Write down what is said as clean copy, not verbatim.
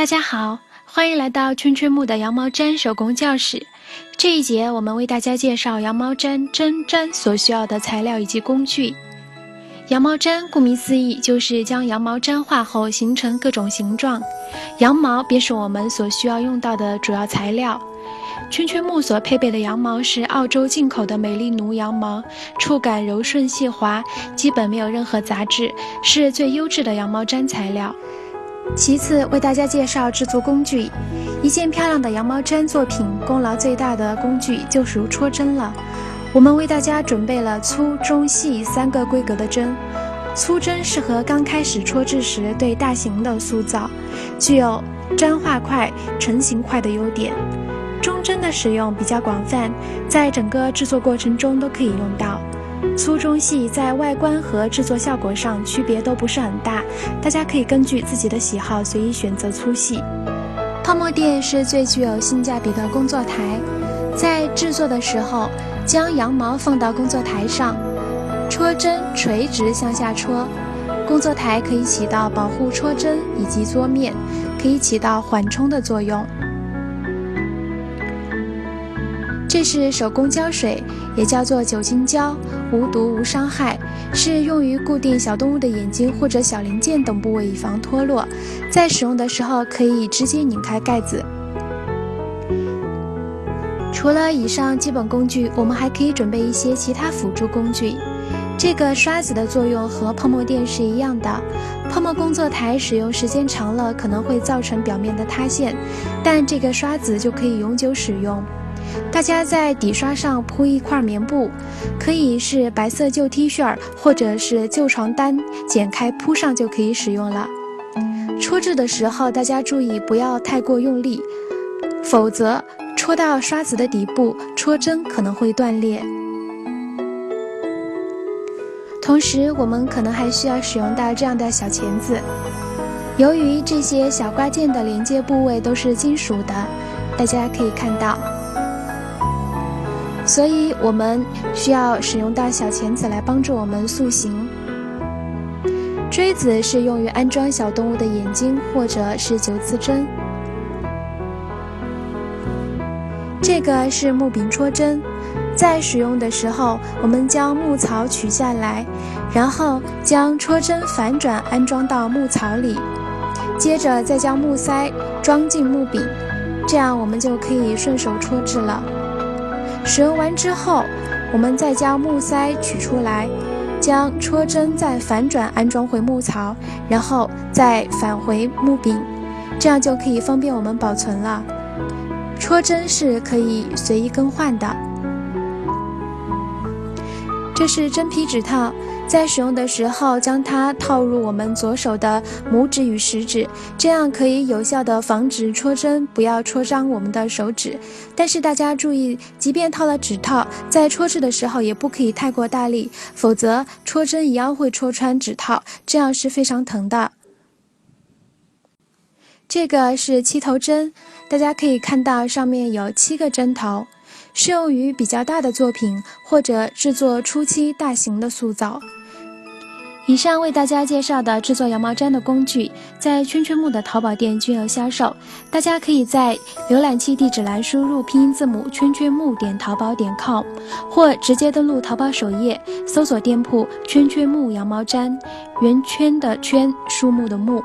大家好，欢迎来到圈圈木的羊毛毡手工教室。这一节我们为大家介绍羊毛毡针毡所需要的材料以及工具。羊毛毡顾名思义，就是将羊毛毡化后形成各种形状，羊毛便是我们所需要用到的主要材料。圈圈木所配备的羊毛是澳洲进口的美丽奴羊毛，触感柔顺细滑，基本没有任何杂质，是最优质的羊毛毡材料。其次，为大家介绍制作工具。一件漂亮的羊毛毡作品，功劳最大的工具就属戳针了。我们为大家准备了粗、中、细3个规格的针。粗针适合刚开始戳制时对大型的塑造，具有粘化快、成型快的优点。中针的使用比较广泛，在整个制作过程中都可以用到。粗中细在外观和制作效果上区别都不是很大，大家可以根据自己的喜好随意选择粗细。泡沫垫是最具有性价比的工作台，在制作的时候将羊毛放到工作台上，戳针垂直向下戳，工作台可以起到保护戳针以及桌面，可以起到缓冲的作用。这是手工胶水，也叫做酒精胶，无毒无伤害，是用于固定小动物的眼睛或者小零件等部位，以防脱落。在使用的时候可以直接拧开盖子。除了以上基本工具，我们还可以准备一些其他辅助工具。这个刷子的作用和泡沫垫是一样的，泡沫工作台使用时间长了可能会造成表面的塌陷，但这个刷子就可以永久使用。大家在底刷上铺一块棉布，可以是白色旧 T 恤或者是旧床单，剪开铺上就可以使用了。戳制的时候大家注意不要太过用力，否则戳到刷子的底部，戳针可能会断裂。同时我们可能还需要使用到这样的小钳子，由于这些小挂件的连接部位都是金属的，大家可以看到，所以我们需要使用到小钳子来帮助我们塑形。锥子是用于安装小动物的眼睛或者是9字针。这个是木柄戳针，在使用的时候我们将木槽取下来，然后将戳针反转安装到木槽里，接着再将木塞装进木柄，这样我们就可以顺手戳制了。使用完之后，我们再将木塞取出来，将戳针再反转安装回木槽，然后再返回木柄，这样就可以方便我们保存了。戳针是可以随意更换的。这是真皮指套，在使用的时候将它套入我们左手的拇指与食指，这样可以有效的防止戳针不要戳伤我们的手指。但是大家注意，即便套了指套，在戳制的时候也不可以太过大力，否则戳针一样会戳穿指套，这样是非常疼的。这个是7头针，大家可以看到上面有7个针头，适用于比较大的作品或者制作初期大型的塑造。以上为大家介绍的制作羊毛毡的工具，在圈圈木的淘宝店均有销售，大家可以在浏览器地址栏输入拼音字母圈圈木淘宝.com， 或直接登录淘宝首页搜索店铺圈圈木羊毛毡，圆圈的圈，树木的木，